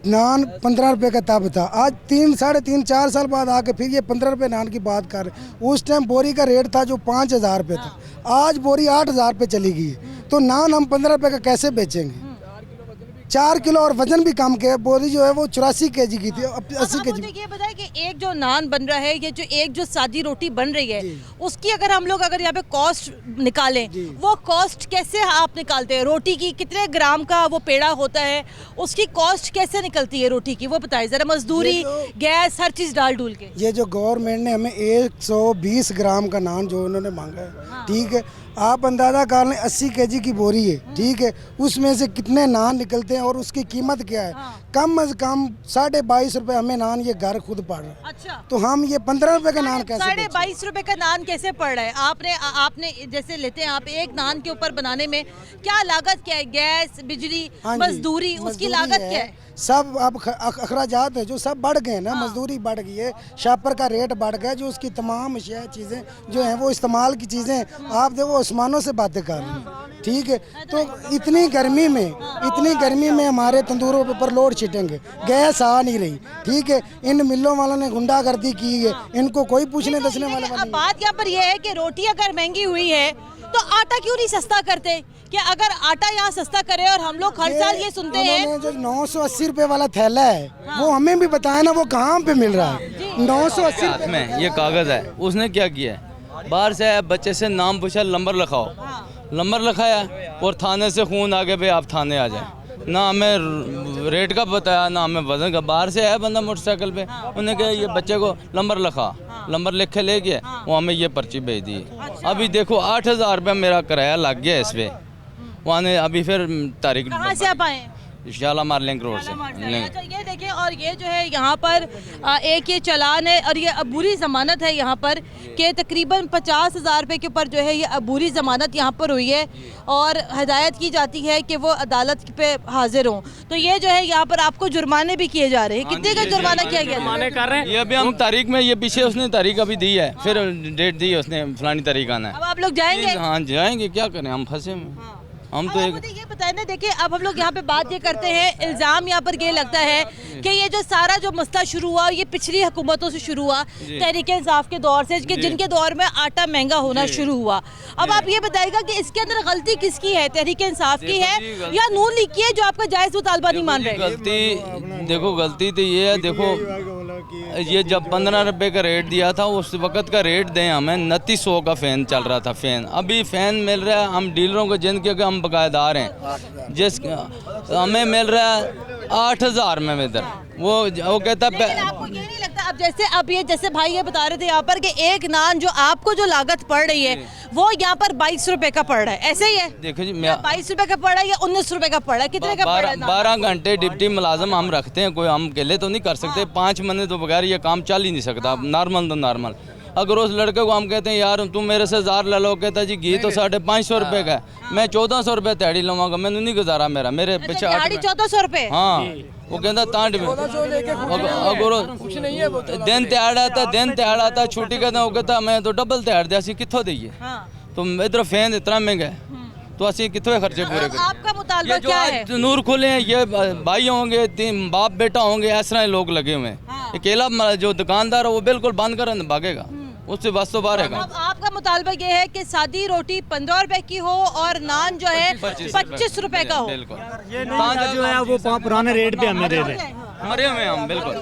नान 15 रुपए का तब था। आज 3-4 साल बाद आके फिर ये 15 रुपए नान की बात कर रहे हैं। उस टाइम बोरी का रेट था जो 5000 रुपये था, आज बोरी 8000 रुपये चली गई है। तो नान हम 15 रुपए का कैसे बेचेंगे? 4 किलो और वजन भी कम के, बोरी जो है वो 84 kg की थी, अब 80 kg। ये बताए कि एक जो नान बन रहा है, ये जो एक जो सादी रोटी बन रही है, उसकी अगर हम लोग यहाँ पे कॉस्ट निकालें, वो कॉस्ट कैसे आप निकालते हैं? रोटी की कितने ग्राम का वो पेड़ा होता है, उसकी कॉस्ट कैसे निकलती है रोटी की, वो बताइए जरा। मजदूरी, गैस, हर चीज़ डाल डूल के। ये जो गवर्नमेंट ने हमें 120 ग्राम का नान जो उन्होंने मांगा है, ठीक है, आप अंदाज़ा कर लें 80 kg की बोरी है, ठीक है, उसमें से कितने नान निकलते हैं और उसकी कीमत क्या है? कम अज कम 22.5 रुपये हमें नान ये घर खुद पड़ रहा है। अच्छा, तो हम ये 15 रुपए का नान कैसे? 22.5 रुपए का नान कैसे पड़ रहा है? आपने जैसे लेते हैं आप एक नान के ऊपर बनाने में क्या लागत क्या है? गैस, बिजली, मजदूरी, उसकी लागत क्या है? सब अब अखराजात है जो सब बढ़ गए ना, मजदूरी बढ़ गई है, शापर का रेट बढ़ गया, जो उसकी तमाम अशिया चीज़ें जो हैं वो इस्तेमाल की चीज़ें, आप देखो आसमानों से बातें कर रहे हैं, ठीक है। तो इतनी गर्मी में हमारे तंदूरों पर लोड छिटेंगे, गैस आ नहीं रही, ठीक है। इन मिलों वालों ने गुंडागर्दी की है, इनको कोई पूछने दसने वाला अब बात यहाँ पर यह है कि रोटी अगर महंगी हुई है तो आटा क्यों नहीं सस्ता करते? कि अगर आटा यहाँ सस्ता करे, और हम लोग हर साल ये सुनते हैं जो 980 रुपए वाला थैला है वो हमें भी बताया ना, वो कहाँ पे मिल रहा है? 980 रुपए में ये कागज है, उसने क्या किया है, बाहर से आया, बच्चे से नाम पूछा, नंबर लिखाओ, नंबर लिखाया और थाने से खून आ गए, भाई आप थाने आ जाए। ना हमें रेट का बताया, ना हमें वजन का। बाहर से आया बंदा मोटरसाइकिल पे, उन्हें कहा ये बच्चे को नंबर लिखा, नंबर लिख के ले गया, वो हमें ये पर्ची भेज दी। अभी देखो 8,000 रुपये मेरा किराया लग गया इस पर। वहाँ ने अभी फिर तारीख कहाँ से आप आए? शालामार लिंक रोड से। तो ये देखिए, और ये जो है यहाँ पर एक ये चालान है और ये अबूरी ज़मानत है यहाँ पर, कि तकरीबन 50,000 रुपये के ऊपर जो है ये अबूरी ज़मानत यहाँ पर हुई है, और हदायत की जाती है कि वो अदालत पे हाजिर हों। तो ये जो है यहाँ पर आपको जुर्माने भी किए जा रहे हैं। कितने का जुर्माना किया गया? जुर्माने कर रहे हैं ये अभी हम तारीख में, ये पीछे उसने तारीख अभी दी है, फिर डेट दी है उसने, फलानी तारीख आना है। अब आप लोग जाएंगे? हाँ जाएंगे, क्या करें, हम फंसे में। हम तो ये बताएं ना, देखिए अब हम लोग यहाँ पे बात ये करते हैं, इल्ज़ाम यहाँ पर ये लगता है कि ये जो सारा जो मसला शुरू हुआ ये पिछली हुकूमतों से शुरू हुआ, तहरीक इंसाफ के दौर से, कि जिनके दौर में आटा महंगा होना शुरू हुआ। अब आप ये बताइएगा कि इसके अंदर गलती किसकी है, तहरीक इंसाफ की है या नून लीग की है जो आपका जायज़ मुतालबा नहीं मान रहे? गलती देखो, गलती तो ये है, देखो ये जब 15 रुपए का रेट दिया था उस वक्त का रेट दें हमें 2900 का फ़ैन चल रहा था। फ़ैन अभी फ़ैन मिल रहा है हम डीलरों को, जिनके हम बकायदार हैं, जिस हमें मिल रहा है 8,000 में इधर। वो कहता आपको ये नहीं लगता, अब जैसे अब ये जैसे भाई ये बता रहे थे यहाँ पर कि एक नान जो आपको जो लागत पड़ रही है वो यहाँ पर 22 रुपए का पड़ रहा है, ऐसे ही है? देखो जी, 22 रुपए का पड़ रहा है या 19 रुपए का पड़ रहा है? कितने का पड़ रहा है? 12 घंटे डिप्टी मुलाजम हम रखते हैं, कोई हम अकेले तो नहीं कर सकते। 5 महीने तो बगैर ये काम चल ही नहीं सकता, नॉर्मल तो नॉर्मल। अगर उस लड़के को हम कहते हैं यार तुम मेरे से 1000 ले लो, कहता जी घी तो 550 रुपए का है, मैं 1400 रुपए दिहाड़ी लवांगा, मैंने नहीं गुजारा, मेरा मेरे पीछे 1400 रुपए। हाँ वो कहता तांड में अगर दिन त्याड़ आता, दिन त्याड़ आता, छुट्टी कहता वो कहता मैं तो डबल त्याड़ दे, कितों दईए? तो इधर फैन इतना महंगा है तो असं कितने खर्चे पूरे करें? आपका मुतालबा क्या है? नूर खुले हैं, ये भाई होंगे, 3 बाप बेटा होंगे, इस तरह लोग लगे हुए हैं। अकेला जो दुकानदार है वो बिल्कुल बंद कर भागेगा, उससे बस तो बाहर है। आपका मुतालबा ये है कि सादी रोटी 15 रुपए की हो और नान जो है 25 रुपए का हो। बिल्कुल, ये जो है वो पुराने रेट पे हमें दे दें, मरे हुए हम बिल्कुल।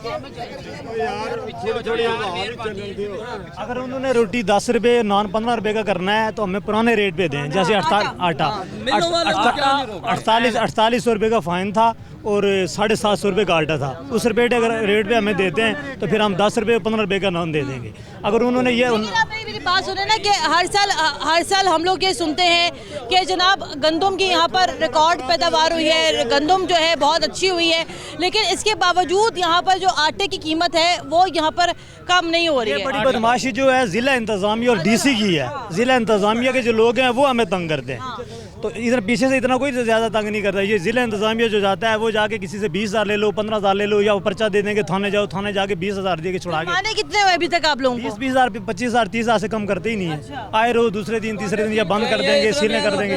अगर उन्होंने रोटी 10 रुपए, नान 15 रुपए का करना है तो हमें पुराने रेट पे दें। जैसे 4800 रुपए का फाइन था और 750 रुपए का आटा था, उस रेट अगर रेट पे हमें देते हैं तो फिर हम 10 रुपए 15 रुपए का नान दे देंगे। अगर उन्होंने ये मेरी बात सुने ना कि हर साल हम लोग ये सुनते हैं कि जनाब गंदम की यहाँ पर रिकॉर्ड पैदावार हुई है, गंदम जो है बहुत अच्छी हुई है, लेकिन इसके बावजूद यहाँ पर जो आटे की कीमत है वो यहाँ पर कम नहीं हो रही है। बड़ी बदमाशी जो है ज़िला इंतज़ामिया और डीसी की है। ज़िला इंतज़ामिया के जो लोग हैं वो हमें तंग करते हैं, तो इधर पीछे से इतना कोई ज़्यादा तंग नहीं करता। ये ज़िला इंतज़ामिया जो जाता है वो जाके किसी से 20,000 ले लो, 15,000 ले लो, या वो पर्चा दे देंगे, थाने जाओ, थाने जाके 20,000 दे के छुड़ा के। कितने हुए अभी तक आप लोगों को? 20,000, 25,000, 30,000 से कम करते ही नहीं है। आए रहो दूसरे दिन तीसरे दिन या बंद कर देंगे, सीलने कर देंगे।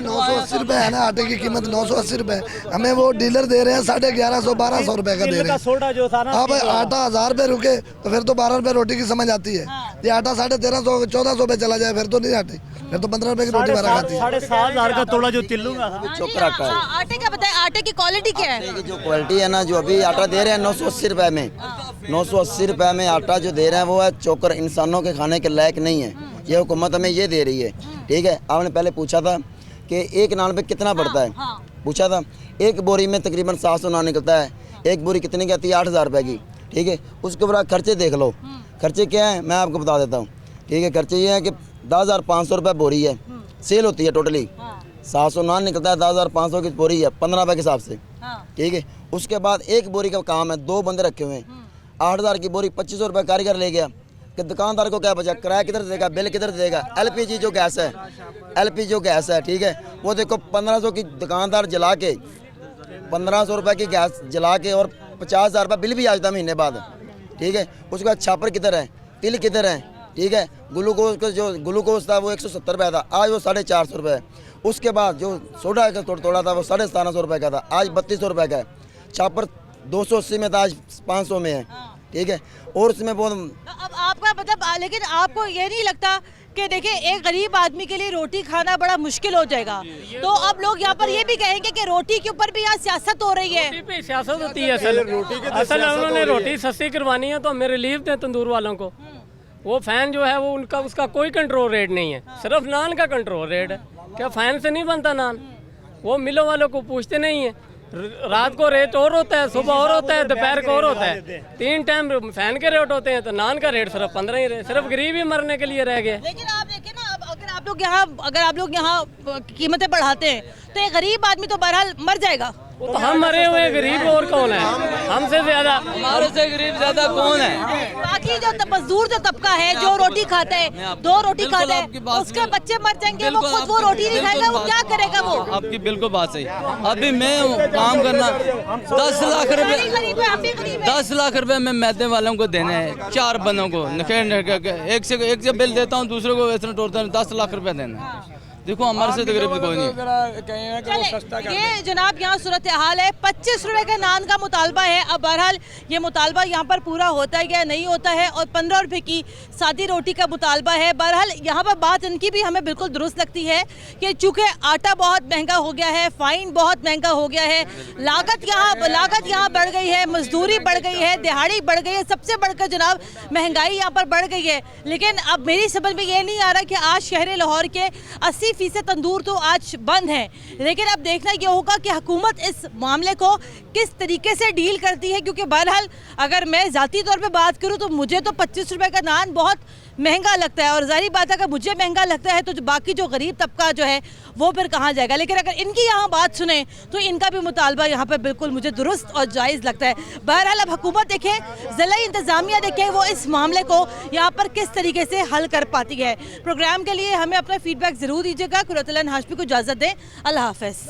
980 रुपए है ना, आटे की कीमत 980 रुपए, हमें वो डीलर दे रहे हैं 1150-1200 रुपए का दे रहे हैं। सोडा जो था ना, अब आटा 1000 रुपए रुके तो फिर तो 12 रुपए रोटी की समझ आती है। ये आटा 1350-1400 पे चला जाए फिर तो नहीं आती, फिर तो 15 रुपए की रोटी बना खाती है। 7,500 का तोड़ा जो तिल्लूंगा चोकरा का है। आटे का बताए, आटे की क्वालिटी क्या है? जो क्वालिटी है ना, जो अभी आटा दे रहे हैं 980 रुपए में, 980 रुपए में आटा जो दे रहे हैं वो है चोकर, इंसानों के खाने के लायक नहीं है। ये हुकूमत हमें ये दे रही है, ठीक है। आपने पहले पूछा था कि एक नान पे कितना पड़ता है, पूछा था। एक बोरी में तकरीबन 700 नान निकलता है, एक बोरी कितनी की आती है? 8,000 रुपए की, ठीक है। उसके ऊपर खर्चे देख लो, खर्चे क्या है मैं आपको बता देता हूँ, ठीक है। खर्चे ये है कि 10,500 रुपये बोरी है, सेल होती है टोटली, 700 नान निकलता है, 10,500 की बोरी है 15 रुपये के हिसाब से, ठीक है। उसके बाद एक बोरी का काम है, 2 बंदे रखे हुए हैं, 8,000 की बोरी, 2500 रुपये कारीगर ले गया, कि दुकानदार को क्या बचा, किराया किधर देगा, बिल किधर देगा। LPG जो गैस है, LPG जो गैस है, ठीक है, वो देखो 1500 की दुकानदार जला के, 1500 रुपये की गैस जला के और 50,000 रुपये बिल भी आ जाता महीने बाद, ठीक है। उसके बाद छापर किधर है, तिल किधर है, ठीक है। ग्लूकोज का जो ग्लूकोज था वो 170 रुपये था, आज वो 450 रुपये है। उसके बाद जो सोडा का तोड़ा था वो 1750 रुपये का था, आज 3200 रुपये का है। चापर 280 में था, आज 500 में है, ठीक है। और उसमें बहुत अब आपका मतलब लेकिन आपको ये नहीं लगता कि देखिए एक गरीब आदमी के लिए रोटी खाना बड़ा मुश्किल हो जाएगा, तो अब लोग यहाँ पर ये भी कहेंगे कि रोटी के ऊपर भी यहाँ सियासत हो रही है। रोटी पे सियासत होती है असल उन्होंने रोटी सस्ती करवानी है तो हमें रिलीफ दें तंदूर वालों को। वो फैन जो है वो उनका उसका कोई कंट्रोल रेट नहीं है, सिर्फ नान का कंट्रोल रेट है। क्या फैन से नहीं बनता नान? वो मिलों वालों को पूछते नहीं है। रात को रेट और होता है, सुबह और होता है, दोपहर को और होता है, 3 टाइम फैन के रेट होते हैं, तो नान का रेट सिर्फ 15 ही रहे। सिर्फ गरीब ही मरने के लिए रह गए। लेकिन आप देखिए ना, अब अगर आप लोग यहाँ कीमतें बढ़ाते हैं तो एक गरीब आदमी तो बहरहाल मर जाएगा। तो हम मरे हुए गरीब और कौन है? हमसे ज्यादा, हमारे से गरीब ज्यादा कौन है? बाकी जो मजदूर जो तबका है जो रोटी खाता है, 2 रोटी खाता है, उसके बच्चे मर जाएंगे, वो खुद वो रोटी नहीं खाएगा, वो क्या करेगा? वो आपकी बिल्कुल बात सही। अभी मैं काम करना 10 लाख रुपए 10 लाख रुपए मैं मैदे वालों को देने हैं, 4 बंदों को एक से बिल देता हूँ, दूसरे को वेतन तोड़ता हूँ, 10 लाख रुपए देना है। देखो हमारे से तो गरीब कोई नहीं। ये जनाब यहाँ सूरत हाल है, 25 रुपए का नान का मुतालबा है। अब बहरहाल ये मुतालबा यहाँ पर पूरा होता है या नहीं होता है, और 15 रुपए की सादी रोटी का मुतालबा है। बहरहाल यहाँ पर बात इनकी भी हमें बिल्कुल दुरुस्त लगती है कि चूँकि आटा बहुत महंगा हो गया है, फाइन बहुत महंगा हो गया है, लागत यहाँ बढ़ गई है, मजदूरी बढ़ गई है, दिहाड़ी बढ़ गई है, सबसे बढ़कर जनाब महंगाई यहाँ पर बढ़ गई है। लेकिन अब मेरी समझ में ये नहीं आ रहा कि आज शहर लाहौर के 80% तंदूर तो आज बंद हैं, लेकिन अब देखना ये होगा कि हुकूमत इस मामले को किस तरीके से डील करती है। क्योंकि बहरहाल अगर मैं ज़ाती तौर पे बात करूं तो मुझे तो 25 रुपए का नान बहुत महंगा लगता है, और जाहिर बात है अगर मुझे महंगा लगता है तो बाकी जो गरीब तबका जो है वो फिर कहाँ जाएगा। लेकिन अगर इनकी यहाँ बात सुने तो इनका भी मुतालबा यहाँ पर बिल्कुल मुझे दुरुस्त और जायज़ लगता है। बहरहाल अब हुकूमत देखे, ज़िला इंतज़ामिया देखे वो इस मामले को यहाँ पर किस तरीके से हल कर पाती है। प्रोग्राम के लिए हमें अपना फीडबैक ज़रूर दीजिएगा। कुरतुल हाशमी को इजाज़त दें, अल्लाह हाफ़िज़।